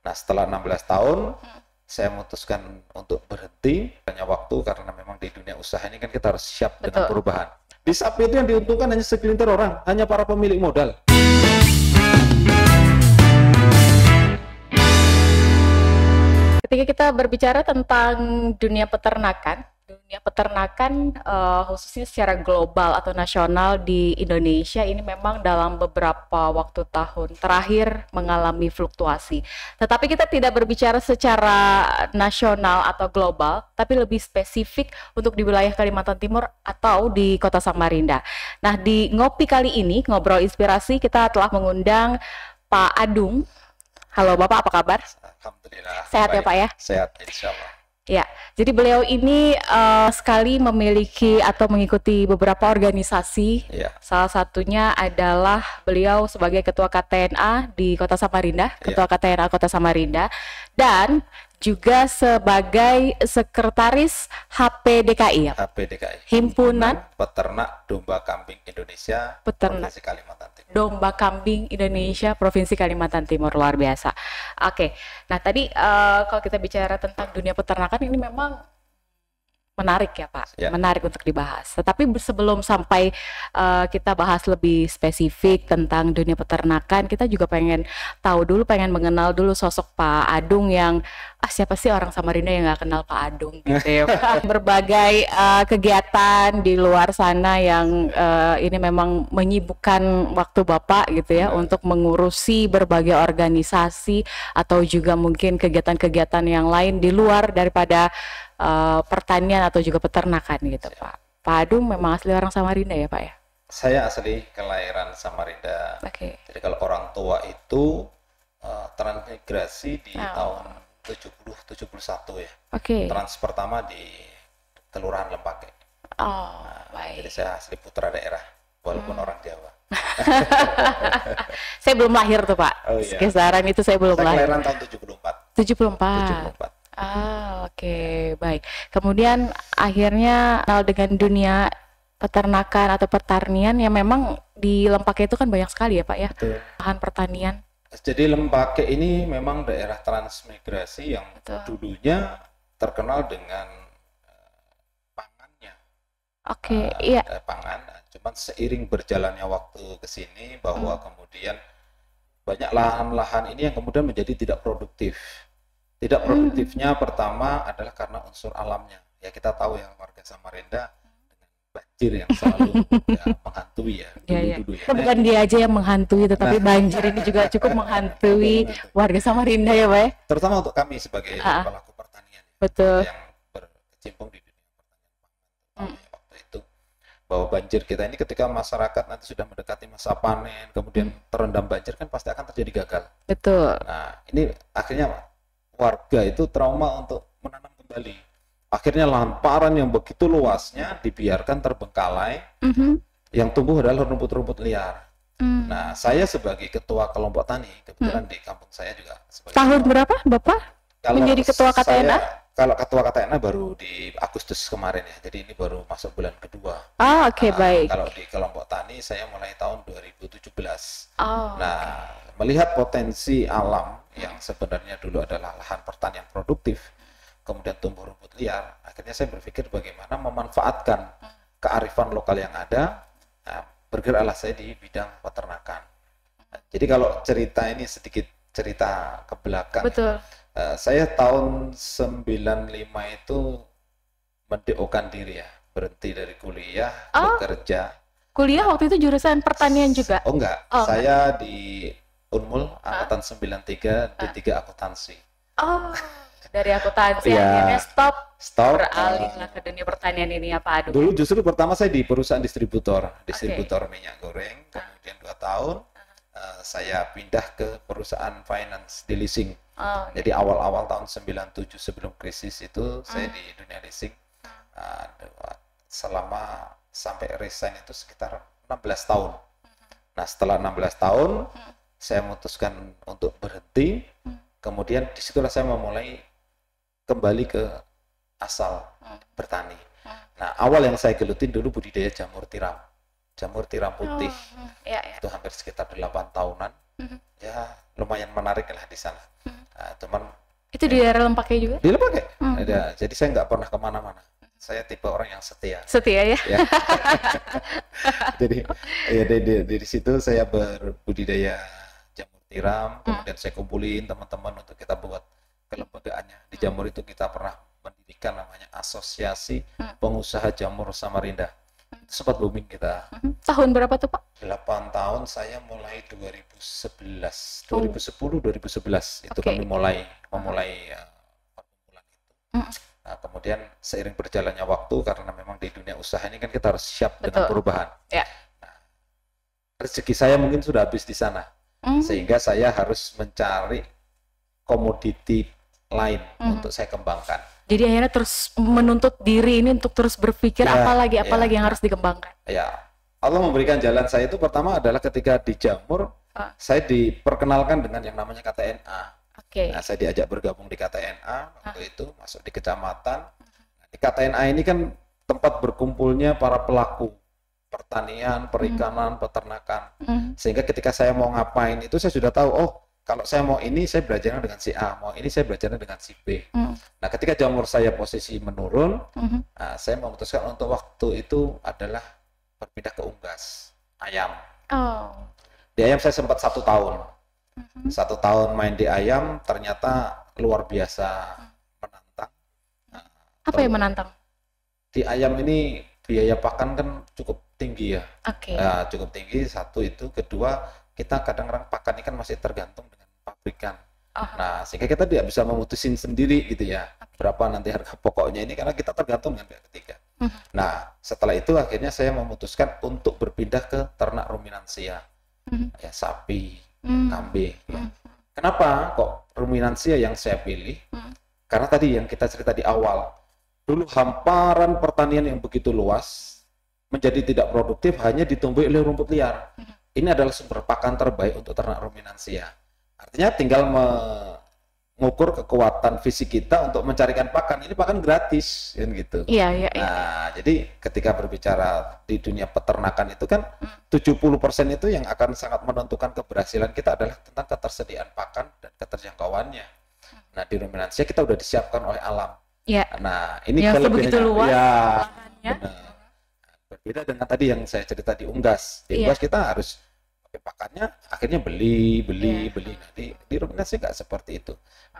Nah, setelah 16 tahun, saya memutuskan untuk berhenti. Banyak waktu karena memang di dunia usaha ini kan kita harus siap dengan perubahan. Di Sapi itu yang diuntungkan hanya segelintir orang, hanya para pemilik modal. Ketika kita berbicara tentang dunia peternakan khususnya secara global atau nasional di Indonesia ini memang dalam beberapa waktu tahun terakhir mengalami fluktuasi. Tetapi kita tidak berbicara secara nasional atau global, tapi lebih spesifik untuk di wilayah Kalimantan Timur atau di Kota Samarinda. Nah, di Ngopi kali ini, Ngobrol Inspirasi, kita telah mengundang Pak Adung. Halo Bapak, apa kabar? Alhamdulillah. Sehat baik. Ya Pak ya? Sehat, insya Allah. Ya, jadi beliau ini sekali memiliki atau mengikuti beberapa organisasi. Ya. Salah satunya adalah beliau sebagai Ketua KTNA di Kota Samarinda, Ketua KTNA Kota Samarinda, dan juga sebagai Sekretaris HPDKI ya? HPDKI. Himpunan Peternak Domba Kambing Indonesia, Provinsi Kalimantan Timur. Domba Kambing Indonesia, Provinsi Kalimantan Timur, luar biasa. Oke, nah tadi kalau kita bicara tentang dunia peternakan ini memang menarik ya Pak, menarik untuk dibahas. Tetapi sebelum sampai kita bahas lebih spesifik tentang dunia peternakan, kita juga pengen tahu dulu, pengen mengenal dulu sosok Pak Adung yang siapa sih orang Samarinda yang nggak kenal Pak Adung gitu ya Pak. Berbagai kegiatan di luar sana yang ini memang menyibukkan waktu Bapak gitu ya untuk mengurusi berbagai organisasi atau juga mungkin kegiatan-kegiatan yang lain di luar daripada pertanian atau juga peternakan gitu Pak. Pak Adung memang asli orang Samarinda ya Pak ya? Saya asli kelahiran Samarinda. Jadi kalau orang tua itu transmigrasi di tahun 70-71 ya. Trans pertama di Kelurahan Lempake. Baik. Jadi saya asli putra daerah, walaupun orang Jawa. Saya belum lahir tuh Pak. Kisaran itu saya belum lahir. Kelahiran tahun 74. 74. Baik. Kemudian akhirnya kenal dengan dunia peternakan atau pertanian yang memang di Lempake itu kan banyak sekali ya Pak ya, lahan pertanian. Jadi Lempake ini memang daerah transmigrasi yang dulunya terkenal dengan pangannya. Pangan. Cuman seiring berjalannya waktu ke sini bahwa kemudian banyak lahan-lahan ini yang kemudian menjadi tidak produktif. Tidak produktifnya pertama adalah karena unsur alamnya. Ya kita tahu ya warga Samarinda dengan banjir yang selalu menghantui ya. Dulu-dulu ya. Bukan dia aja yang menghantui, tetapi banjir ini juga cukup menghantui warga Samarinda ya Pak ya. Terutama untuk kami sebagai pelaku pertanian. Betul. Yang berkecimpung di dunia pertanian pangan. Waktu itu bahwa banjir kita ini ketika masyarakat nanti sudah mendekati masa panen, kemudian terendam banjir kan pasti akan terjadi gagal. Betul. Nah ini akhirnya warga itu trauma untuk menanam kembali. Akhirnya lahan paran yang begitu luasnya dibiarkan terbengkalai, yang tumbuh adalah rumput-rumput liar. Nah, saya sebagai ketua kelompok tani, kebetulan di kampung saya juga sebagai tahun berapa Bapak menjadi ketua KTNA? Kalau ketua KTNA baru di Agustus kemarin ya, jadi ini baru masuk bulan kedua. Baik. Kalau di kelompok tani saya mulai tahun 2017. Nah, melihat potensi alam yang sebenarnya dulu adalah lahan pertanian produktif, kemudian tumbuh rumput liar, akhirnya saya berpikir bagaimana memanfaatkan kearifan lokal yang ada. Nah, bergeraklah saya di bidang peternakan. Jadi kalau cerita ini sedikit cerita ke belakang. Betul. Saya tahun 95 itu mendeokan diri ya, berhenti dari kuliah, bekerja. Kuliah waktu itu jurusan pertanian juga? Enggak, saya di Unmul, angkatan 93, D3 akuntansi. Dari akuntansi akhirnya stop beralihlah ke dunia pertanian ini ya Pak Adung. Dulu justru pertama saya di perusahaan distributor minyak goreng, kemudian 2 tahun saya pindah ke perusahaan finance di leasing. Jadi awal-awal tahun 97 sebelum krisis itu saya di dunia leasing selama sampai resign itu sekitar 16 tahun. Nah setelah 16 tahun saya memutuskan untuk berhenti, kemudian disitulah saya memulai kembali ke asal bertani. Nah awal yang saya gelutin dulu budidaya jamur tiram putih. Itu hampir sekitar 8 tahunan. ya lumayan menarik lah di sana. Nah, cuman itu di daerah Lempake juga? Di Lempake. Jadi saya nggak pernah kemana-mana. Saya tipe orang yang setia. Setia ya? Ya. Jadi ya dari situ saya berbudidaya jamur tiram, kemudian saya kumpulin teman-teman untuk kita buat kelembagaannya. Di jamur itu kita pernah mendirikan namanya Asosiasi Pengusaha Jamur Samarinda. Sempat booming kita. Tahun berapa tuh Pak? 8 tahun, saya mulai 2011, 2010, 2011 itu kami memulai perkumpulan itu. Nah, kemudian seiring berjalannya waktu, karena memang di dunia usaha ini kan kita harus siap dengan perubahan. Ya. Nah, rezeki saya mungkin sudah habis di sana, sehingga saya harus mencari komoditi lain untuk saya kembangkan. Jadi akhirnya terus menuntut diri ini untuk terus berpikir apalagi yang harus dikembangkan. Ya, Allah memberikan jalan saya itu pertama adalah ketika di jamur, saya diperkenalkan dengan yang namanya KTNA. Nah, saya diajak bergabung di KTNA waktu itu, masuk di kecamatan. Di KTNA ini kan tempat berkumpulnya para pelaku pertanian, perikanan, peternakan. Sehingga ketika saya mau ngapain itu saya sudah tahu, oh kalau saya mau ini, saya belajarnya dengan si A, mau ini saya belajarnya dengan si B. Nah, ketika jamur saya posisi menurun, nah, saya memutuskan untuk waktu itu adalah berpindah ke unggas, ayam. Di ayam saya sempat 1 tahun. 1 tahun main di ayam, ternyata luar biasa menantang. Nah, apa yang menantang? Di ayam ini biaya pakan kan cukup tinggi ya. Nah, cukup tinggi, satu itu. Kedua, kita kadang-kadang pakan ini kan masih tergantung dengan pabrikan. Nah, sehingga kita tidak bisa memutusin sendiri gitu ya. Berapa nanti harga pokoknya ini, karena kita tergantung dengan pihak ketiga. Nah, setelah itu akhirnya saya memutuskan untuk berpindah ke ternak ruminansia. Ya, sapi, kambing. Ya. Kenapa kok ruminansia yang saya pilih? Karena tadi yang kita cerita di awal, dulu hamparan pertanian yang begitu luas menjadi tidak produktif hanya ditumbuhi oleh rumput liar. Ini adalah sumber pakan terbaik untuk ternak ruminansia. Artinya tinggal mengukur kekuatan fisik kita untuk mencarikan pakan. Ini pakan gratis, kan gitu. Iya. Nah, jadi ketika berbicara di dunia peternakan itu kan 70% itu yang akan sangat menentukan keberhasilan kita adalah tentang ketersediaan pakan dan keterjangkauannya. Nah, di ruminansia kita udah disiapkan oleh alam. Iya. Nah, ini yang sebegitu luas. Ya, benar. Berbeda dengan tadi yang saya cerita di unggas. Di unggas kita harus pakai pakannya, akhirnya beli. Nah, di ruminansia nggak seperti itu.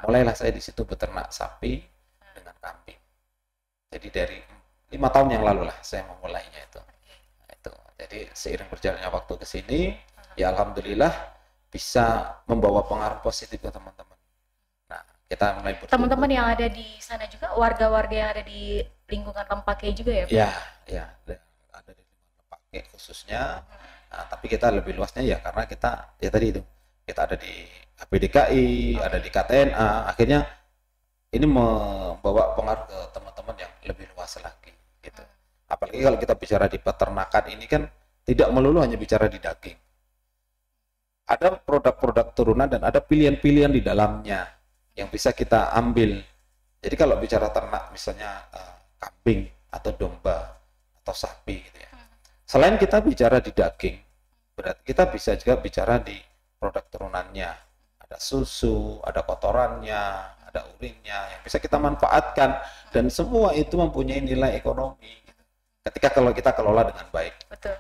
Mulailah saya di situ beternak sapi dengan kambing. Jadi dari 5 tahun yang lalu lah saya memulainya itu. Nah, itu. Jadi seiring berjalannya waktu ke sini, ya alhamdulillah bisa membawa pengaruh positif ke teman-teman. Nah, kita mulai bertumbuh. Teman-teman yang ada di sana juga, warga-warga yang ada di lingkungan Lempake juga ya? Ya, ada di lingkungan Lempake khususnya. Nah, tapi kita lebih luasnya ya karena kita ya tadi itu kita ada di APDKI, ada di KTNA, akhirnya ini membawa pengaruh ke teman-teman yang lebih luas lagi gitu. Apalagi kalau kita bicara di peternakan ini kan tidak melulu hanya bicara di daging. Ada produk-produk turunan dan ada pilihan-pilihan di dalamnya yang bisa kita ambil. Jadi kalau bicara ternak misalnya kambing atau domba atau sapi gitu ya. Selain kita bicara di daging, berarti kita bisa juga bicara di produk turunannya. Ada susu, ada kotorannya, ada urinnya yang bisa kita manfaatkan dan semua itu mempunyai nilai ekonomi. Gitu. Ketika kalau kita kelola dengan baik. Betul.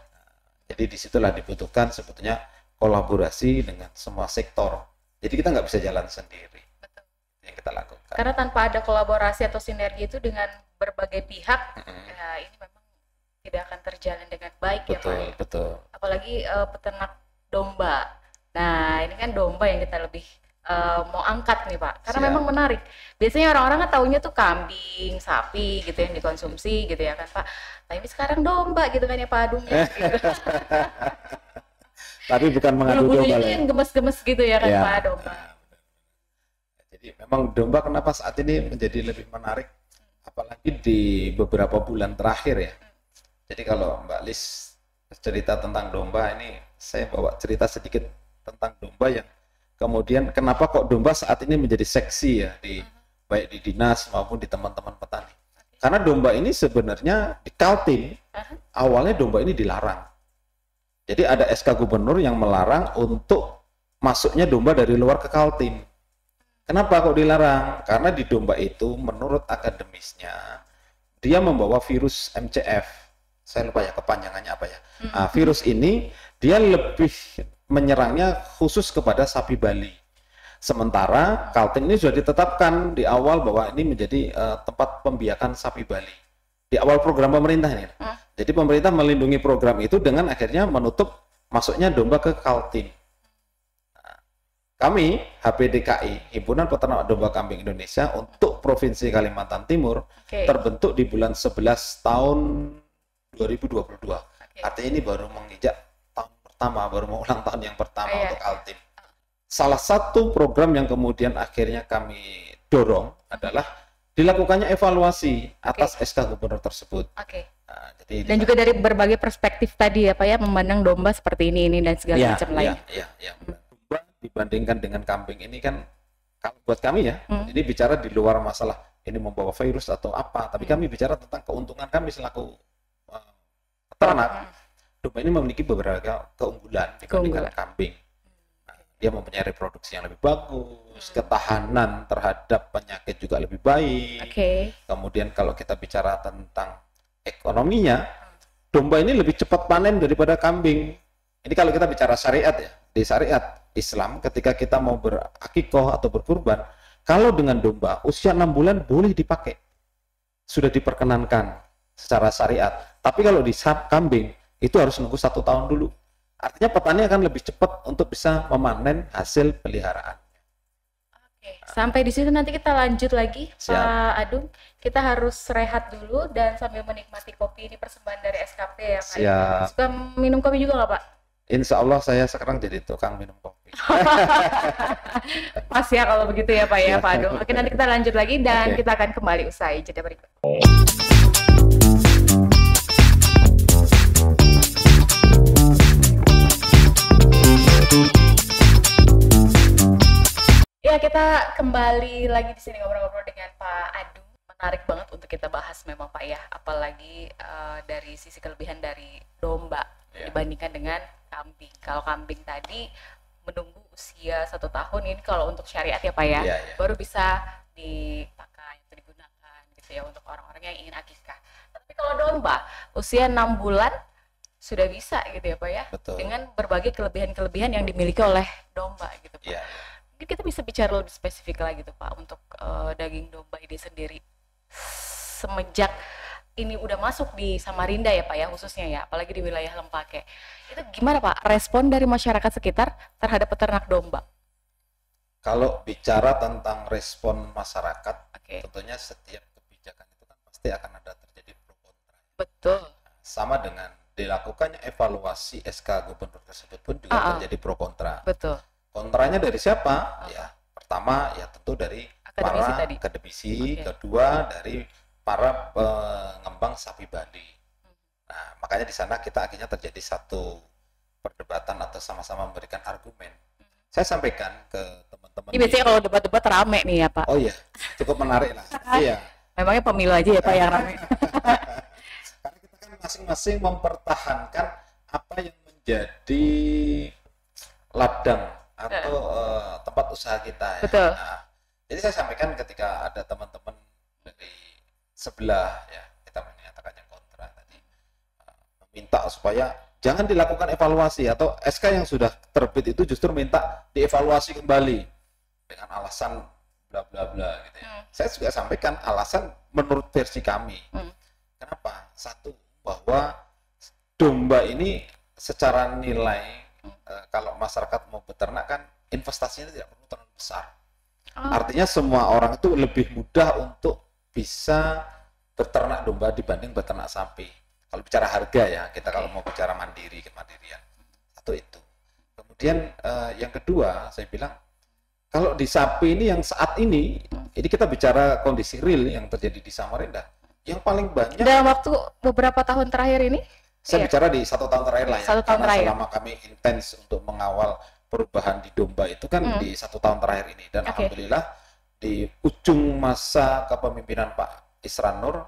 Jadi disitulah dibutuhkan sebetulnya kolaborasi dengan semua sektor. Jadi kita nggak bisa jalan sendiri. Betul. Yang kita lakukan. Karena tanpa ada kolaborasi atau sinergi itu dengan berbagai pihak, ya ini memang tidak akan terjalin dengan baik. Betul, ya Pak. Betul. Apalagi peternak domba. Nah, ini kan domba yang kita lebih mau angkat nih Pak. Karena memang menarik. Biasanya orang-orang kan taunya tuh kambing, sapi gitu yang dikonsumsi gitu ya kan Pak. Tapi sekarang domba gitu kan ya Pak Adungnya. Gitu. Tapi bukan mengadu domba yang gemes-gemes gitu ya kan Pak domba. Jadi memang domba kenapa saat ini menjadi lebih menarik, apalagi di beberapa bulan terakhir ya. Jadi kalau Mbak Lis cerita tentang domba ini, saya bawa cerita sedikit tentang domba yang kemudian kenapa kok domba saat ini menjadi seksi ya baik di dinas maupun di teman-teman petani. Karena domba ini sebenarnya di Kaltim awalnya domba ini dilarang. Jadi ada SK gubernur yang melarang untuk masuknya domba dari luar ke Kaltim. Kenapa kok dilarang? Karena di domba itu menurut akademisnya dia membawa virus MCF. Saya lupa ya kepanjangannya apa ya. Nah, virus ini dia lebih menyerangnya khusus kepada sapi Bali. Sementara Kaltim ini sudah ditetapkan di awal bahwa ini menjadi tempat pembiakan sapi Bali. Di awal program pemerintah ini. Jadi pemerintah melindungi program itu dengan akhirnya menutup masuknya domba ke Kaltim. Kami, HPDKI, Himpunan Peternak Domba Kambing Indonesia, untuk Provinsi Kalimantan Timur, terbentuk di bulan 11 tahun 2022. Artinya ini baru menginjak tahun pertama, baru mau ulang tahun yang pertama untuk Kaltim. Salah satu program yang kemudian akhirnya kami dorong adalah dilakukannya evaluasi atas SK Gubernur tersebut. Nah, jadi dan juga dari berbagai perspektif tadi ya Pak ya, memandang domba seperti ini dan segala macam lain. Dibandingkan dengan kambing ini kan buat kami ya, ini bicara di luar masalah ini membawa virus atau apa, tapi kami bicara tentang keuntungan kami selaku peternak. Domba ini memiliki beberapa keunggulan dibandingkan kambing. Dia mempunyai reproduksi yang lebih bagus, ketahanan terhadap penyakit juga lebih baik. Kemudian kalau kita bicara tentang ekonominya, domba ini lebih cepat panen daripada kambing. Ini kalau kita bicara syariat ya, di syariat Islam ketika kita mau berakikoh atau berkurban, kalau dengan domba usia 6 bulan boleh dipakai, sudah diperkenankan secara syariat. Tapi kalau di kambing itu harus nunggu 1 tahun dulu. Artinya petani akan lebih cepat untuk bisa memanen hasil peliharaan. Sampai di situ nanti kita lanjut lagi. Pak Adung, kita harus rehat dulu dan sambil menikmati kopi, ini persembahan dari SKP ya Pak. Suka minum kopi juga nggak Pak? Insya Allah saya sekarang jadi tukang minum kopi. Pas ya kalau begitu ya Pak ya Pak Adung. Oke, nanti kita lanjut lagi dan kita akan kembali usai jeda berikut. Ya, kita kembali lagi di sini ngobrol-ngobrol dengan Pak Adung. Menarik banget untuk kita bahas memang Pak ya, apalagi dari sisi kelebihan dari domba dibandingkan dengan kambing. Kalau kambing tadi menunggu usia 1 tahun, ini kalau untuk syariat ya Pak ya, baru bisa dipakai atau digunakan gitu ya untuk orang-orang yang ingin akikah. Tapi kalau domba usia 6 bulan sudah bisa gitu ya Pak ya. Betul. Dengan berbagai kelebihan-kelebihan yang dimiliki oleh domba gitu Pak. Mungkin kita bisa bicara lebih spesifik lagi tuh Pak untuk daging domba ini sendiri. Semenjak ini udah masuk di Samarinda ya Pak ya khususnya ya, apalagi di wilayah Lempake. Itu gimana Pak respon dari masyarakat sekitar terhadap peternak domba? Kalau bicara tentang respon masyarakat, tentunya setiap kebijakan itu kan pasti akan ada terjadi pro kontra. Betul. Sama dengan dilakukannya evaluasi SK Gubernur tersebut pun juga terjadi pro kontra. Betul. Kontranya dari siapa? Ya, pertama ya tentu dari akademisi, kedua dari para pengembang sapi Bali. Nah, makanya di sana kita akhirnya terjadi satu perdebatan atau sama-sama memberikan argumen. Saya sampaikan ke teman-teman. Ini biasanya kalau debat-debat rame nih ya Pak. Oh iya, cukup menarik lah. Iya. Memangnya pemilu aja ya Pak yang rame. Karena kita kan masing-masing mempertahankan apa yang menjadi ladang atau tempat usaha kita ya. Betul. Nah, jadi saya sampaikan ketika ada teman-teman dari sebelah ya, kita menyatakan yang kontra tadi, meminta supaya jangan dilakukan evaluasi atau SK yang sudah terbit itu justru minta dievaluasi kembali dengan alasan bla bla bla gitu ya. Saya juga sampaikan alasan menurut versi kami. Kenapa? Satu, bahwa domba ini secara nilai kalau masyarakat mau beternak kan investasinya tidak perlu terlalu besar. Artinya semua orang itu lebih mudah untuk bisa beternak domba dibanding beternak sapi. Kalau bicara harga ya, kita kalau mau bicara kemandirian. Satu itu. Kemudian yang kedua, saya bilang kalau di sapi ini yang saat ini kita bicara kondisi real yang terjadi di Samarinda. Yang paling banyak dalam waktu beberapa tahun terakhir ini? Saya bicara di 1 tahun terakhir lah ya. 1 tahun terakhir. Selama kami intens untuk mengawal perubahan di domba itu kan di 1 tahun terakhir ini. Dan alhamdulillah di ujung masa kepemimpinan Pak Isran Nur,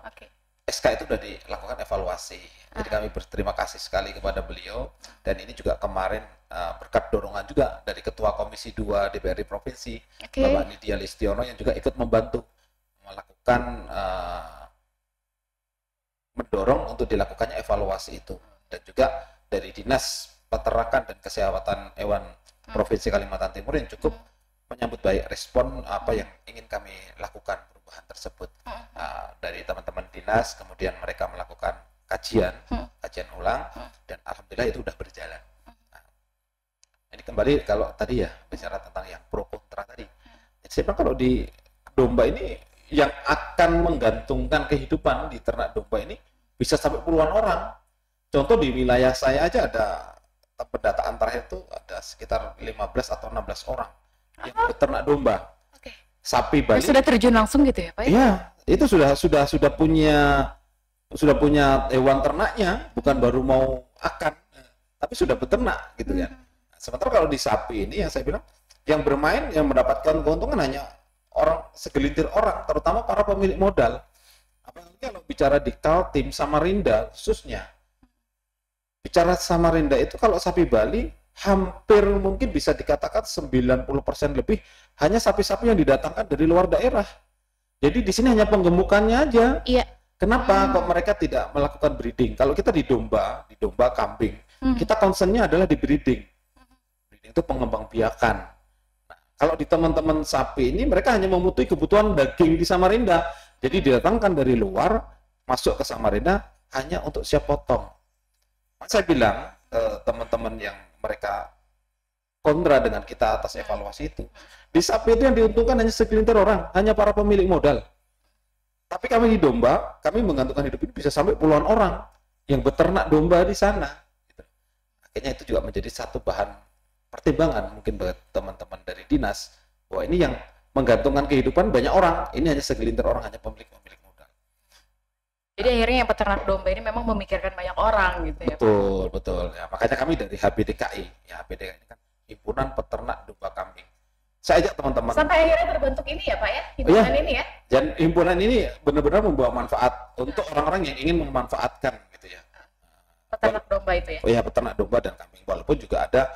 SK itu sudah dilakukan evaluasi. Jadi kami berterima kasih sekali kepada beliau. Dan ini juga kemarin berkat dorongan juga dari Ketua Komisi 2 DPRD Provinsi, Bapak Nidya Listiono, yang juga ikut membantu melakukan mendorong untuk dilakukannya evaluasi itu, dan juga dari Dinas Peternakan dan Kesehatan Hewan Provinsi Kalimantan Timur yang cukup menyambut baik respon apa yang ingin kami lakukan perubahan tersebut. Dari teman-teman dinas, kemudian mereka melakukan kajian ulang, dan alhamdulillah itu sudah berjalan. Ini kembali kalau tadi ya bicara tentang yang pro kontra tadi, saya bilang kalau di domba ini yang akan menggantungkan kehidupan di ternak domba ini bisa sampai puluhan orang. Contoh di wilayah saya aja ada pendataan terakhir itu ada sekitar 15 atau 16 orang yang beternak domba. Sapi Bali. Sudah terjun langsung gitu ya, Pak? Iya, itu sudah punya hewan ternaknya, bukan baru mau akan, tapi sudah beternak gitu kan. Sementara kalau di sapi ini yang saya bilang, yang bermain, yang mendapatkan keuntungan hanya segelintir orang, terutama para pemilik modal. Apalagi kalau bicara di Kaltim, Samarinda khususnya. Bicara Samarinda itu kalau sapi Bali hampir mungkin bisa dikatakan 90% lebih hanya sapi-sapi yang didatangkan dari luar daerah. Jadi di sini hanya penggemukannya aja. Iya. Kenapa kok mereka tidak melakukan breeding? Kalau kita di domba, kambing, kita concernnya adalah di breeding. Breeding itu pengembangbiakan. Nah, kalau di teman-teman sapi ini mereka hanya memenuhi kebutuhan daging di Samarinda. Jadi didatangkan dari luar, masuk ke Samarinda hanya untuk siap potong. Saya bilang teman-teman yang mereka kontra dengan kita atas evaluasi itu, di sapi itu yang diuntungkan hanya segelintir orang, hanya para pemilik modal. Tapi kami di domba, kami menggantungkan hidup ini bisa sampai puluhan orang yang beternak domba di sana. Akhirnya itu juga menjadi satu bahan pertimbangan mungkin buat teman-teman dari dinas, bahwa ini yang menggantungkan kehidupan banyak orang, ini hanya segelintir orang, hanya pemilik modal. Jadi akhirnya yang peternak domba ini memang memikirkan banyak orang gitu ya. Betul. Ya, makanya kami dari HPDKI, ya HPDKI ini kan Himpunan Peternak Domba Kambing. Saya ajak teman-teman. Sampai akhirnya terbentuk ini ya Pak ya, himpunan ini ya. Dan himpunan ini benar-benar membawa manfaat untuk orang-orang yang ingin memanfaatkan gitu ya. Peternak domba itu ya. Oh ya, peternak domba dan kambing. Walaupun juga ada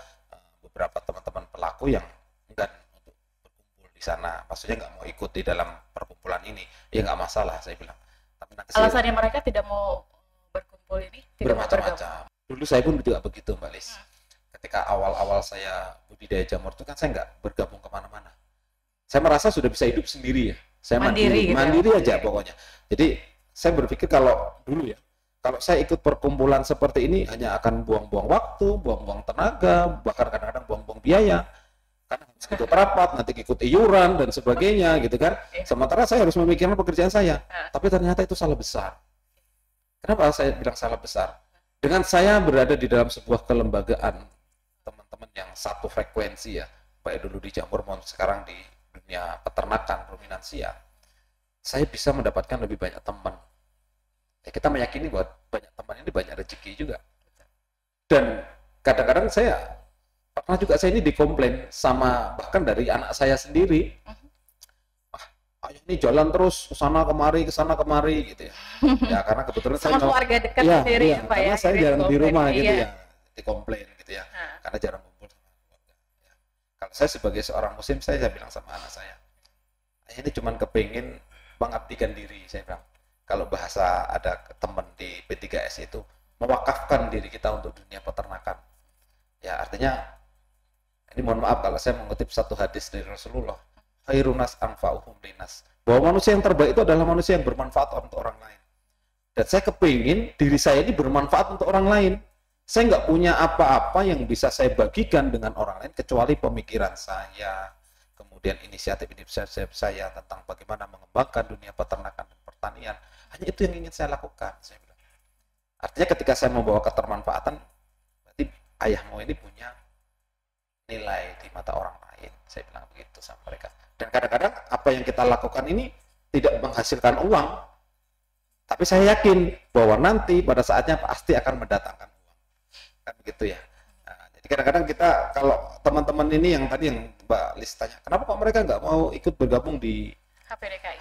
beberapa teman-teman pelaku yang enggan untuk berkumpul di sana. Maksudnya nggak mau ikut di dalam perkumpulan ini. Ya nggak masalah, saya bilang. Tapi alasannya mereka tidak mau berkumpul ini? Bermacam-macam. Dulu saya pun juga begitu, Mbak Lis. Ketika awal-awal saya budidaya jamur itu kan saya nggak bergabung kemana-mana. Saya merasa sudah bisa hidup sendiri ya. Saya mandiri aja pokoknya. Jadi saya berpikir kalau dulu ya, kalau saya ikut perkumpulan seperti ini hanya akan buang-buang waktu, buang-buang tenaga, bahkan kadang-kadang buang-buang biaya. Karena harus ikut rapat, nanti ikut iuran dan sebagainya gitu kan. Sementara saya harus memikirkan pekerjaan saya. Tapi ternyata itu salah besar. Kenapa saya bilang salah besar? Dengan saya berada di dalam sebuah kelembagaan, teman-teman yang satu frekuensi ya, baik dulu di jamur maupun sekarang di dunia peternakan, ruminansia, saya bisa mendapatkan lebih banyak teman. Ya, kita meyakini bahwa banyak teman ini banyak rezeki juga. Dan kadang-kadang saya pernah juga saya ini dikomplain sama bahkan dari anak saya sendiri. Ayah ini jalan terus ke sana kemari gitu ya. Ya karena kebetulan sama saya keluarga dekat sendiri ya, Pak ya. Karena saya jarang di rumah gitu ya. Dikomplain gitu ya. Karena jarang kumpul sama keluarga. Ya. Kalau saya sebagai seorang muslim, saya bilang sama anak saya, ayah ini cuma kepingin mengabdikan diri, saya bilang. Kalau bahasa ada teman di P3S itu, mewakafkan diri kita untuk dunia peternakan. Ya artinya, ini mohon maaf kalau saya mengutip satu hadis dari Rasulullah, khairunas anfa'uhum linas, bahwa manusia yang terbaik itu adalah manusia yang bermanfaat untuk orang lain. Dan saya kepingin diri saya ini bermanfaat untuk orang lain. Saya nggak punya apa-apa yang bisa saya bagikan dengan orang lain kecuali pemikiran saya, kemudian inisiatif saya tentang bagaimana mengembangkan dunia peternakan dan pertanian. Hanya itu yang ingin saya lakukan, saya bilang. Artinya ketika saya membawa ketermanfaatan, berarti ayahmu ini punya nilai di mata orang lain. Saya bilang begitu sama mereka. Dan kadang-kadang apa yang kita lakukan ini tidak menghasilkan uang, tapi saya yakin bahwa nanti pada saatnya pasti akan mendatangkan uang. Kan begitu ya. Nah, jadi kadang-kadang kita, kalau teman-teman ini yang tadi yang Mbak Lis tanya, kenapa kok mereka nggak mau ikut bergabung di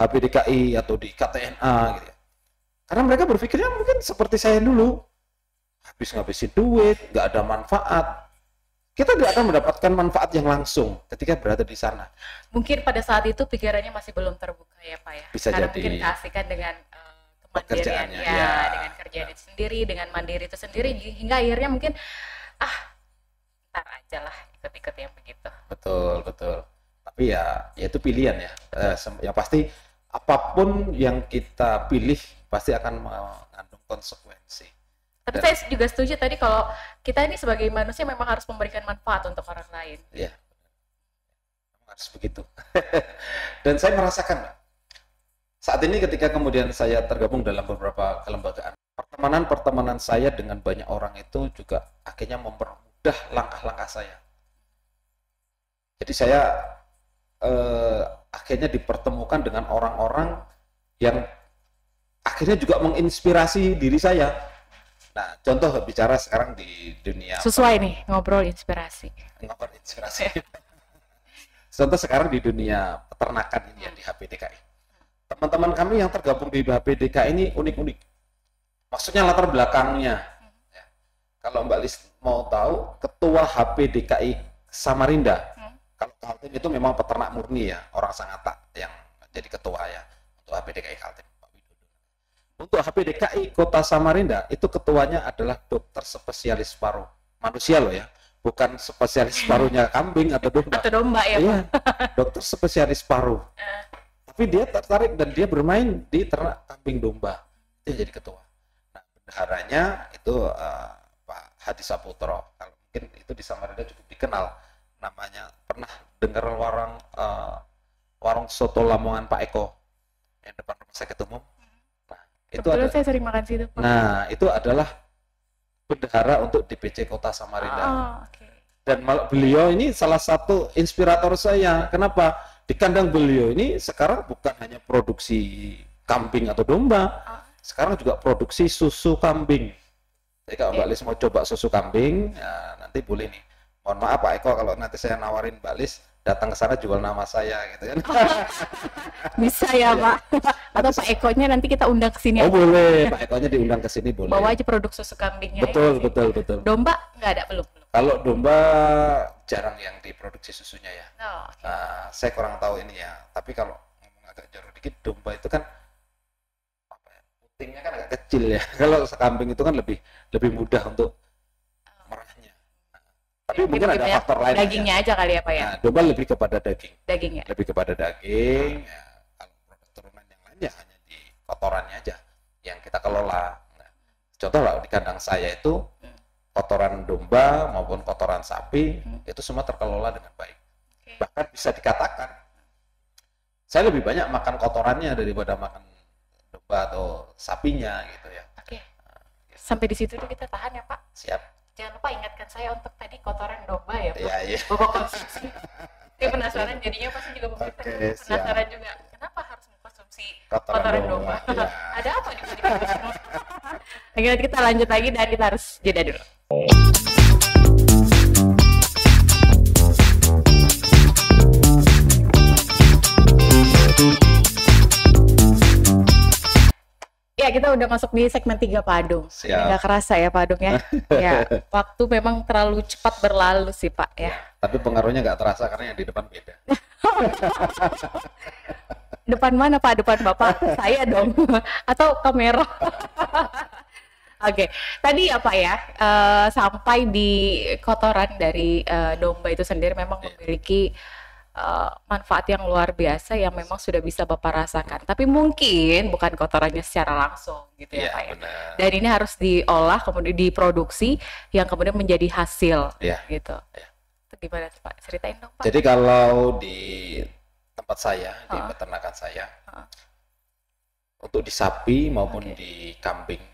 HPDKI atau di KTNA gitu ya. Karena mereka berpikirnya mungkin seperti saya dulu, habis ngabisin duit, nggak ada manfaat. kita tidak akan mendapatkan manfaat yang langsung ketika berada di sana. Mungkin pada saat itu pikirannya masih belum terbuka ya Pak ya. Bisa karena jadi. mungkin keasikan dengan kemandirian dengan kerjaan itu sendiri, dengan mandiri itu sendiri, hingga akhirnya mungkin ntar aja lah ikut-ikut yang begitu. Betul. Tapi ya itu pilihan ya. Yang pasti apapun yang kita pilih pasti akan mengandung konsekuensi. Tapi saya juga setuju tadi kalau kita ini sebagai manusia memang harus memberikan manfaat untuk orang lain. Iya, harus begitu. Dan saya merasakan saat ini ketika kemudian saya tergabung dalam beberapa kelembagaan, pertemanan saya dengan banyak orang itu juga akhirnya mempermudah langkah-langkah saya. Jadi saya akhirnya dipertemukan dengan orang-orang yang akhirnya juga menginspirasi diri saya. Nah, contoh bicara sekarang di dunia sesuai nih ngobrol inspirasi. Contoh sekarang di dunia peternakan ini ya, di HPDKI. Teman-teman kami yang tergabung di HPDKI ini unik-unik. Maksudnya latar belakangnya. Ya. Kalau Mbak Lis mau tahu, ketua HPDKI Samarinda, kalau Kaltim itu memang peternak murni ya, orang Sangatta yang jadi ketua ya untuk HPDKI Kaltim. Untuk HPDKI Kota Samarinda itu ketuanya adalah dokter spesialis paru manusia loh ya, bukan spesialis parunya kambing atau domba. Atau domba ya, iya, dokter spesialis paru. Tapi dia tertarik dan dia bermain di ternak kambing domba. Dia jadi ketua. Nah, bendaharanya itu Pak Hadi Saputro. Kalau mungkin itu di Samarinda cukup dikenal. Namanya pernah dengar warung soto Lamongan Pak Eko yang depan rumah sakit umum. Itu saya sering makan situ, Pak. Nah, itu adalah bendahara untuk DPC Kota Samarinda. Dan beliau ini salah satu inspirator saya. Kenapa? Di kandang beliau ini sekarang bukan hanya produksi kambing atau domba, sekarang juga produksi susu kambing. Jadi kalau Mbak Lis mau coba susu kambing, ya nanti boleh nih. Mohon maaf Pak Eko kalau nanti saya nawarin Mbak Lis datang ke sana jual nama saya gitu kan. Bisa ya Pak. Atau Pak Ekonya nanti kita undang ke sini. Oh boleh, Pak Ekonya diundang ke sini boleh. Bawa aja produk susu kambingnya. Betul. Domba nggak ada belum? Kalau domba jarang yang diproduksi susunya ya. Okay. Nah, saya kurang tahu ini ya. Tapi kalau ngomong agak jauh dikit, domba itu kan apa ya? Putingnya kan agak kecil ya. Kalau kambing itu kan lebih mudah untuk merahnya. Tapi mungkin ada faktor lain. Dagingnya aja kali ya Pak ya. Nah, domba lebih kepada daging. Dagingnya. Lebih kepada daging. Ya, kalau produk turunan yang lain ya hanya di kotorannya aja yang kita kelola. Nah, contoh lah di kandang saya itu kotoran domba maupun kotoran sapi itu semua terkelola dengan baik. Bahkan bisa dikatakan saya lebih banyak makan kotorannya daripada makan domba atau sapinya gitu ya. Sampai di situ kita tahan ya Pak. Siap. Jangan lupa ingatkan saya untuk tadi kotoran domba ya Pak. Iya. Bapak konsumsi. Saya penasaran jadinya pasti juga penasaran juga. Kenapa harus mengkonsumsi kotoran domba? Ya. Ada apa di sini? Oke, kita lanjut lagi dan kita harus jeda dulu. Ya, kita udah masuk di segmen 3 Pak Adung. Nggak kerasa ya Pak Adung ya. Ya, waktu memang terlalu cepat berlalu sih Pak ya. Tapi pengaruhnya nggak terasa karena yang di depan beda. Depan mana Pak? Depan Bapak? Saya dong. Atau kamera? Oke, tadi apa ya, sampai di kotoran dari domba itu sendiri memang memiliki manfaat yang luar biasa yang memang sudah bisa Bapak rasakan. Tapi mungkin bukan kotorannya secara langsung gitu ya Pak ya. Benar. Dan ini harus diolah, kemudian diproduksi, yang kemudian menjadi hasil gitu. Itu gimana Pak? Ceritain dong Pak. Jadi kalau di tempat saya, di peternakan saya, untuk di sapi maupun di kambing,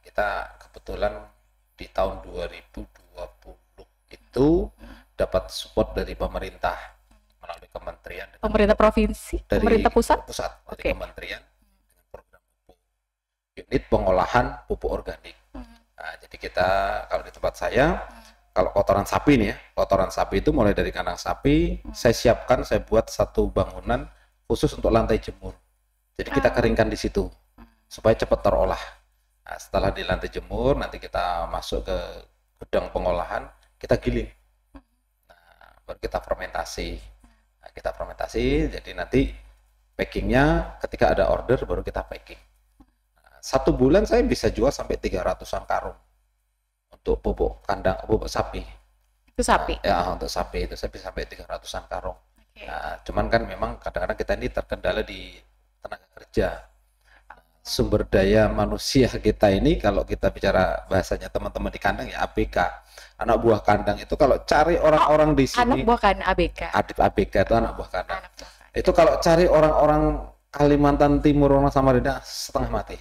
kita kebetulan di tahun 2020 itu dapat support dari pemerintah melalui kementerian, pemerintah provinsi, dari pemerintah pusat, dari kementerian dengan program pupuk, unit pengolahan pupuk organik. Nah, jadi kita kalau di tempat saya, kalau kotoran sapi nih ya, kotoran sapi itu mulai dari kandang sapi, saya buat satu bangunan khusus untuk lantai jemur. Jadi kita keringkan di situ supaya cepat terolah. Nah, setelah di lantai jemur, nanti kita masuk ke gudang pengolahan, kita giling. baru kita fermentasi. Nah, kita fermentasi, jadi nanti packingnya ketika ada order baru kita packing. Nah, 1 bulan saya bisa jual sampai 300-an karung untuk pupuk kandang, pupuk sapi. Itu sapi? Nah, ya, untuk sapi itu saya bisa sampai 300-an karung. Okay. Nah, cuman kan memang kadang-kadang kita ini terkendala di tenaga kerja. Sumber daya manusia kita ini, kalau kita bicara bahasanya teman-teman di kandang ya ABK, anak buah kandang itu kalau cari orang-orang di sini. Anak buah kandang ABK. ABK itu anak buah kandang. Itu kalau cari orang-orang Kalimantan Timur, orang Samarinda setengah mati.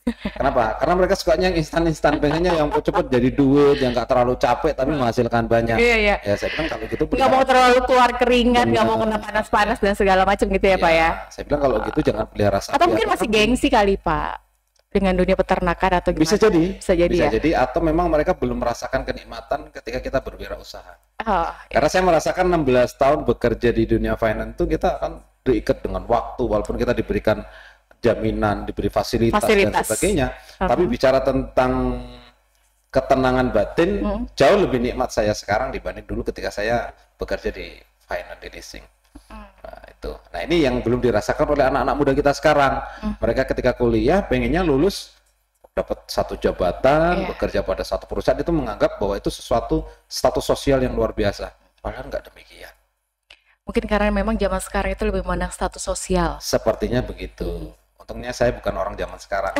Kenapa? Karena mereka sukanya yang instan-instan, pengennya yang cepat jadi duit, yang nggak terlalu capek tapi menghasilkan banyak. Iya. Ya saya bilang kalau gitu nggak mau terlalu keluar keringat, nggak mau kena panas-panas dan segala macam gitu ya Pak ya. Saya bilang kalau gitu jangan pelihara sapi. Atau mungkin masih gengsi kali Pak dengan dunia peternakan atau gimana? Bisa jadi. Bisa jadi atau memang mereka belum merasakan kenikmatan ketika kita berwirausaha. Oh, Karena saya merasakan 16 tahun bekerja di dunia finance itu kita akan diikat dengan waktu, walaupun kita diberikan jaminan, diberi fasilitas. Dan sebagainya. Tapi bicara tentang ketenangan batin, jauh lebih nikmat saya sekarang dibanding dulu ketika saya bekerja di finance, di leasing. Nah, itu. Nah, ini yang belum dirasakan oleh anak-anak muda kita sekarang. Mereka ketika kuliah pengennya lulus dapat satu jabatan, bekerja pada satu perusahaan, itu menganggap bahwa itu sesuatu status sosial yang luar biasa. Padahal nggak demikian. Mungkin karena memang zaman sekarang itu lebih memandang status sosial. Sepertinya begitu. Untungnya saya bukan orang zaman sekarang.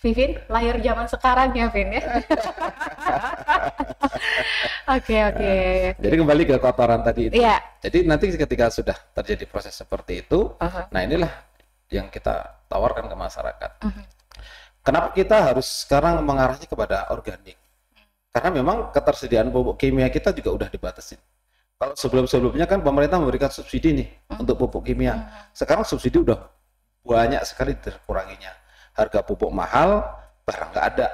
Vivin lahir zaman sekarang ya, Vin ya. Oke. Jadi kembali ke kotoran tadi itu. Yeah. Jadi nanti ketika sudah terjadi proses seperti itu, nah inilah yang kita tawarkan ke masyarakat. Kenapa kita harus sekarang mengarahnya kepada organik? Karena memang ketersediaan pupuk kimia kita juga udah dibatasi. Kalau sebelum-sebelumnya kan pemerintah memberikan subsidi nih untuk pupuk kimia. Sekarang subsidi udah banyak sekali terkuranginya. Harga pupuk mahal, barang nggak ada.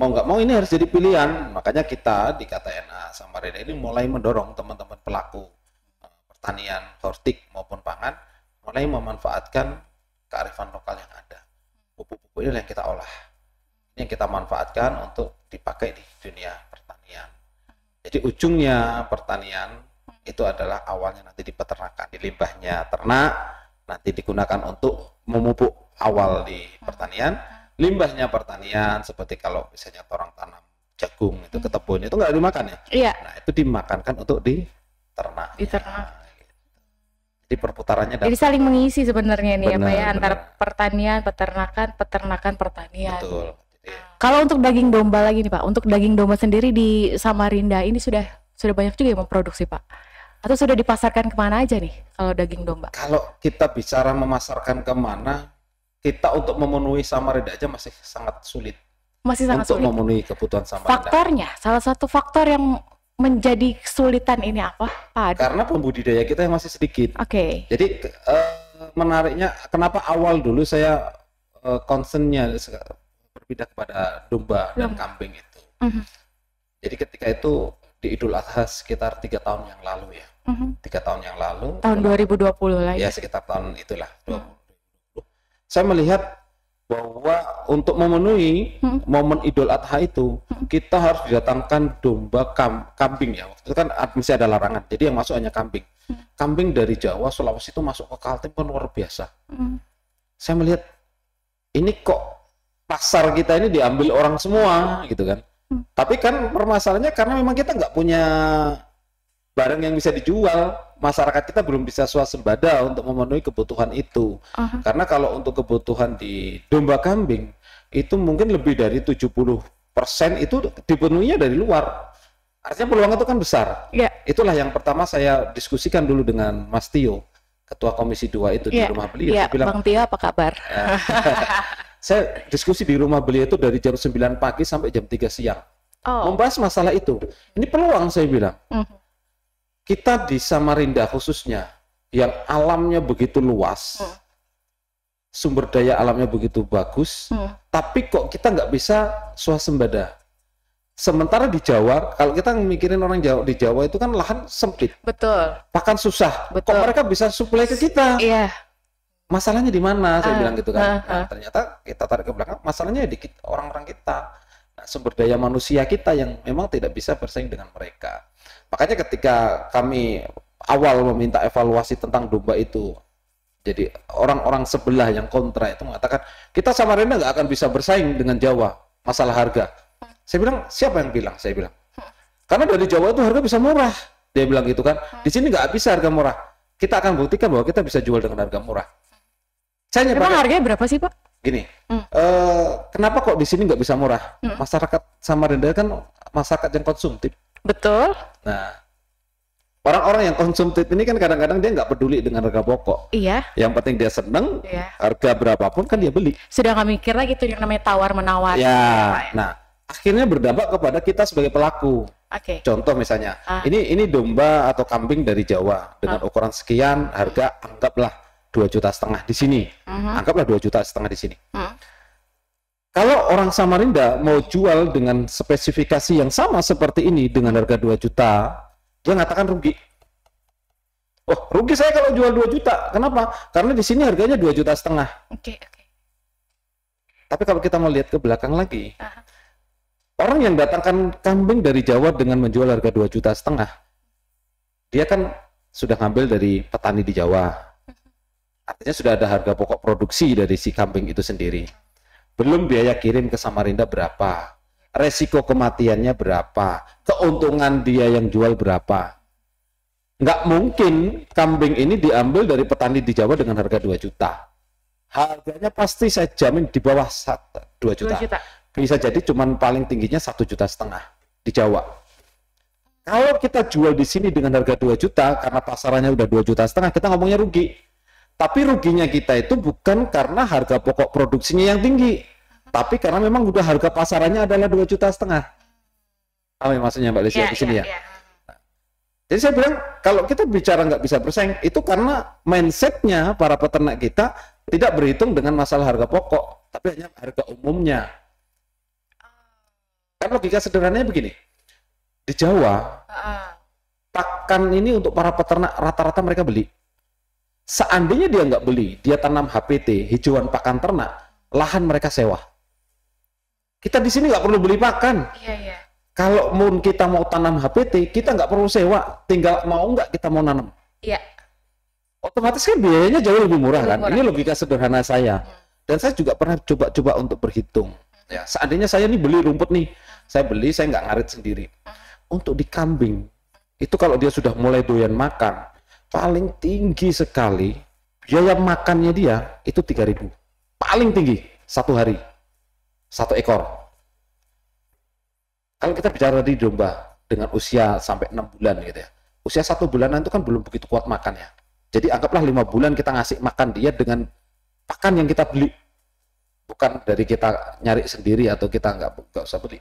Mau nggak mau ini harus jadi pilihan. Makanya kita di KTNA Samarinda ini mulai mendorong teman-teman pelaku pertanian, hortik maupun pangan, mulai memanfaatkan kearifan lokal yang ada. Pupuk-pupuk ini yang kita olah. Ini yang kita manfaatkan untuk dipakai di dunia pertanian. Jadi ujungnya pertanian itu adalah awalnya nanti di peternakan, di limbahnya ternak, nanti digunakan untuk memupuk awal di pertanian, limbahnya pertanian seperti kalau misalnya orang tanam jagung itu ke kebun itu nggak dimakan ya? Iya. Nah itu dimakankan untuk di ternak. Di ternak. Jadi perputarannya. Jadi saling mengisi sebenarnya nih ya Pak ya, antara pertanian, peternakan, pertanian. Betul. Kalau untuk daging domba lagi nih Pak, untuk daging domba sendiri di Samarinda ini sudah banyak juga yang memproduksi Pak? Atau sudah dipasarkan kemana aja nih kalau daging domba? Kalau kita bicara memasarkan kemana, kita untuk memenuhi Samarinda aja masih sangat sulit. Masih sangat untuk sulit. Memenuhi kebutuhan Samarinda. Faktornya, salah satu faktor yang menjadi kesulitan ini apa Pak? Karena pembudidaya kita yang masih sedikit. Oke. Jadi menariknya, kenapa awal dulu saya concernnya berpindah kepada domba dan kambing itu. Jadi ketika itu di Idul Adha sekitar 3 tahun yang lalu ya. 3 tahun yang lalu. Tahun 2020 lah ya. Sekitar tahun itulah. 2020. Saya melihat bahwa untuk memenuhi momen Idul Adha itu kita harus didatangkan domba kambing ya. Waktu itu kan masih ada larangan. Jadi yang masuk hanya kambing. Kambing dari Jawa, Sulawesi itu masuk ke Kaltim kan luar biasa. Saya melihat ini kok pasar kita ini diambil orang semua gitu kan. Tapi kan permasalahannya karena memang kita nggak punya barang yang bisa dijual, masyarakat kita belum bisa swasembada untuk memenuhi kebutuhan itu. Karena kalau untuk kebutuhan di domba kambing itu mungkin lebih dari 70% itu dipenuhinya dari luar. Artinya peluang itu kan besar. Itulah yang pertama saya diskusikan dulu dengan Mas Tio, Ketua Komisi 2 itu di rumah beliau. Saya bilang, Bang Tio apa kabar? Saya diskusi di rumah beliau itu dari jam 9 pagi sampai jam 3 siang. Membahas masalah itu. Ini peluang saya bilang. Kita di Samarinda khususnya, yang alamnya begitu luas, sumber daya alamnya begitu bagus, tapi kok kita nggak bisa swasembada. Sementara di Jawa, kalau kita mikirin orang Jawa, di Jawa itu kan lahan sempit. Betul. Bahkan susah. Betul. Kok mereka bisa suplai ke kita? Iya. Masalahnya di mana? Saya bilang gitu kan. Nah, ternyata kita tarik ke belakang, masalahnya di orang-orang kita. Nah, sumber daya manusia kita yang memang tidak bisa bersaing dengan mereka. Makanya ketika kami awal meminta evaluasi tentang domba itu, jadi orang-orang sebelah yang kontra itu mengatakan kita Samarinda nggak akan bisa bersaing dengan Jawa masalah harga. Saya bilang, siapa yang bilang? Saya bilang, karena dari Jawa itu harga bisa murah. Dia bilang gitu kan. Di sini nggak bisa harga murah. Kita akan buktikan bahwa kita bisa jual dengan harga murah. Emang harganya berapa sih, Pak? Gini, kenapa kok di sini nggak bisa murah? Masyarakat Samarinda kan masyarakat yang konsumtif. Betul. Nah, orang-orang yang konsumtif ini kan kadang-kadang dia nggak peduli dengan harga pokok. Iya. Yang penting dia seneng, harga berapapun kan dia beli. Sudah nggak mikir lagi tuh yang namanya tawar-menawar. Ya, nah akhirnya berdampak kepada kita sebagai pelaku. Contoh misalnya, ini domba atau kambing dari Jawa dengan ukuran sekian, harga anggaplah 2,5 juta di sini. Anggaplah 2,5 juta di sini. Kalau orang Samarinda mau jual dengan spesifikasi yang sama seperti ini dengan harga 2 juta, dia mengatakan rugi. Oh, rugi saya kalau jual 2 juta. Kenapa? Karena di sini harganya 2,5 juta. Tapi kalau kita mau lihat ke belakang lagi, orang yang datangkan kambing dari Jawa dengan menjual harga 2,5 juta, dia kan sudah ngambil dari petani di Jawa. Artinya sudah ada harga pokok produksi dari si kambing itu sendiri. Belum biaya kirim ke Samarinda berapa, resiko kematiannya berapa, keuntungan dia yang jual berapa. Nggak mungkin kambing ini diambil dari petani di Jawa dengan harga 2 juta. Harganya pasti saya jamin di bawah 2 juta. Bisa jadi cuman paling tingginya 1,5 juta di Jawa. Kalau kita jual di sini dengan harga 2 juta, karena pasarannya udah 2,5 juta, kita ngomongnya rugi. Tapi ruginya kita itu bukan karena harga pokok produksinya yang tinggi, tapi karena memang udah harga pasarannya adalah 2,5 juta. Apa maksudnya Mbak Desi di sini ya? Jadi saya bilang, kalau kita bicara nggak bisa bersaing, itu karena mindsetnya para peternak kita tidak berhitung dengan masalah harga pokok, tapi hanya harga umumnya. Kan logika sederhananya begini, di Jawa, pakan ini untuk para peternak rata-rata mereka beli. Seandainya dia nggak beli, dia tanam HPT, hijauan pakan ternak, lahan mereka sewa. Kita di sini nggak perlu beli pakan. Kalau kita mau tanam HPT, kita nggak perlu sewa, tinggal mau nggak kita mau nanam. Otomatis kan biayanya jauh lebih murah kan. Ini logika sederhana saya. Dan saya juga pernah coba-coba untuk berhitung. Ya, seandainya saya nih beli rumput nih, saya nggak ngarit sendiri. Untuk di kambing, itu kalau dia sudah mulai doyan makan, paling tinggi sekali biaya makannya dia itu 3.000, paling tinggi satu hari, satu ekor. Kalau kita bicara di domba dengan usia sampai 6 bulan gitu ya, usia 1 bulanan itu kan belum begitu kuat makannya. Jadi anggaplah 5 bulan kita ngasih makan dia dengan pakan yang kita beli, bukan dari kita nyari sendiri atau kita nggak usah beli.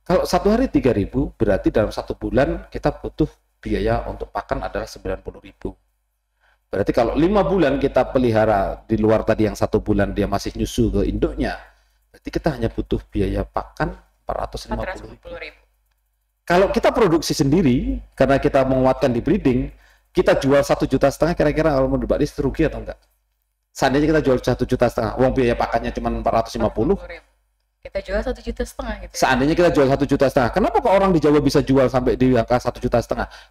Kalau satu hari 3.000, berarti dalam 1 bulan kita butuh biaya untuk pakan adalah 90.000. Berarti kalau 5 bulan kita pelihara di luar tadi yang 1 bulan dia masih nyusu ke induknya, berarti kita hanya butuh biaya pakan 450.000. Kalau kita produksi sendiri, karena kita menguatkan di breeding, kita jual 1,5 juta, kira-kira kalau menurut Mbak Dis rugi atau enggak? Seandainya kita jual 1,5 juta, uang biaya pakannya cuma 450. Kita jual 1,5 juta gitu. Seandainya kita jual 1,5 juta, kenapa kok orang di Jawa bisa jual sampai di angka 1,5 juta?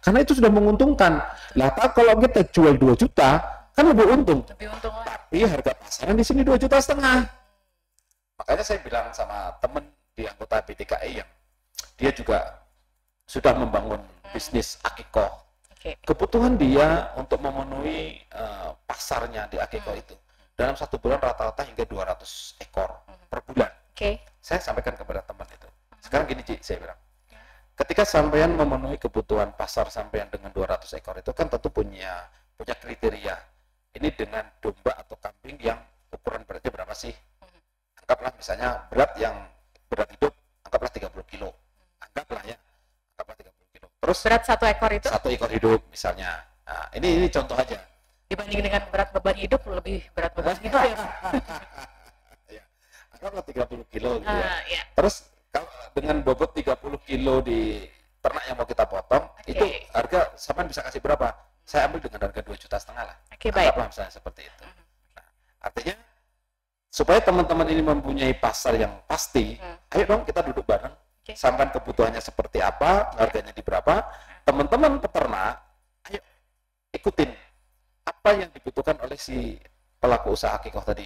Karena itu sudah menguntungkan. Lah, kalau kita jual 2 juta, kan lebih untung. Tapi harga pasaran di sini 2,5 juta. Makanya saya bilang sama temen di anggota BTKI yang dia juga sudah membangun bisnis akikoh. Kebutuhan dia untuk memenuhi pasarnya di akikoh itu dalam 1 bulan rata-rata hingga 200 ekor per bulan. Saya sampaikan kepada teman itu. Sekarang gini Ci, saya bilang, ketika sampean memenuhi kebutuhan pasar sampean dengan 200 ekor itu kan tentu punya kriteria. Ini dengan domba atau kambing yang ukuran beratnya berapa sih? Anggaplah misalnya berat hidup, anggaplah 30 kilo. Anggaplah 30 kilo. Terus berat 1 ekor itu? 1 ekor hidup misalnya. Nah, ini contoh aja. Dibanding dengan berat beban hidup, lebih berat beban hidup ya. Anggaplah 30 kilo gitu ya. Terus kalau dengan bobot 30 kilo di ternak yang mau kita potong, itu harga sampean bisa kasih berapa? Saya ambil dengan harga 2,5 juta lah. Anggaplah misalnya seperti itu. Nah, artinya supaya teman-teman ini mempunyai pasar yang pasti, ayo dong kita duduk bareng. Sampean kebutuhannya seperti apa, harganya di berapa, teman-teman peternak, ayo ikutin apa yang dibutuhkan oleh si pelaku usaha akikoh tadi.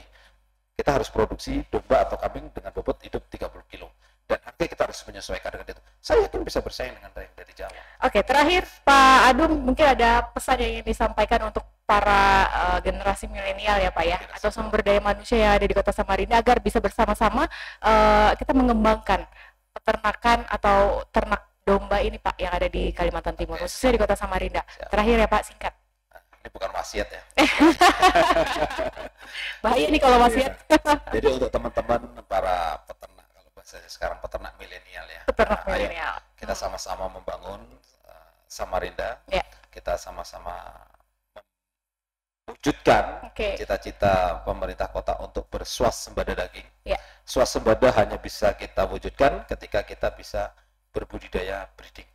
Kita harus produksi domba atau kambing dengan bobot hidup 30 kilo. Dan harga kita harus menyesuaikan dengan itu. Saya yakin bisa bersaing dengan yang dari Jawa. Oke, terakhir Pak Adung, mungkin ada pesan yang ingin disampaikan untuk para generasi milenial ya Pak ya, atau sumber daya manusia yang ada di Kota Samarinda agar bisa bersama-sama kita mengembangkan peternakan atau ternak domba ini Pak yang ada di Kalimantan Timur, khususnya di Kota Samarinda. Terakhir ya Pak, singkat. Ini bukan wasiat ya. Bahaya nih kalau wasiat. Jadi untuk teman-teman para peternak, kalau bahasanya sekarang peternak milenial ya. Peternak milenial. Kita sama-sama membangun Samarinda. Ya. Kita sama-sama wujudkan cita-cita pemerintah kota untuk berswasembada daging. Ya. Swasembada hanya bisa kita wujudkan ketika kita bisa berbudidaya breeding.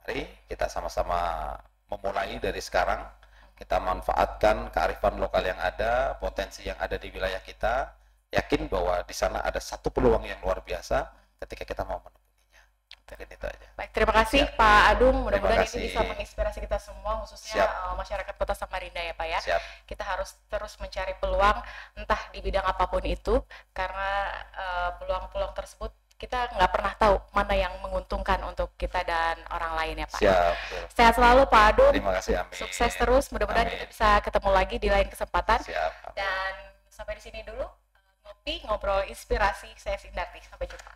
Mari kita sama-sama memulai dari sekarang, kita manfaatkan kearifan lokal yang ada, potensi yang ada di wilayah kita, yakin bahwa di sana ada satu peluang yang luar biasa ketika kita mau menemuinya. Mungkin itu aja. Baik, terima kasih Pak Adung, mudah-mudahan ini bisa menginspirasi kita semua, khususnya masyarakat Kota Samarinda ya Pak ya. Kita harus terus mencari peluang, entah di bidang apapun itu, karena peluang-peluang tersebut kita nggak pernah tahu mana yang menguntungkan untuk kita dan orang lain ya Pak. Sehat selalu Pak Adung. Terima kasih, amin. Sukses terus, mudah-mudahan kita bisa ketemu lagi di lain kesempatan. Dan sampai di sini dulu, ngopi, ngobrol inspirasi, saya Sindarti. Sampai jumpa.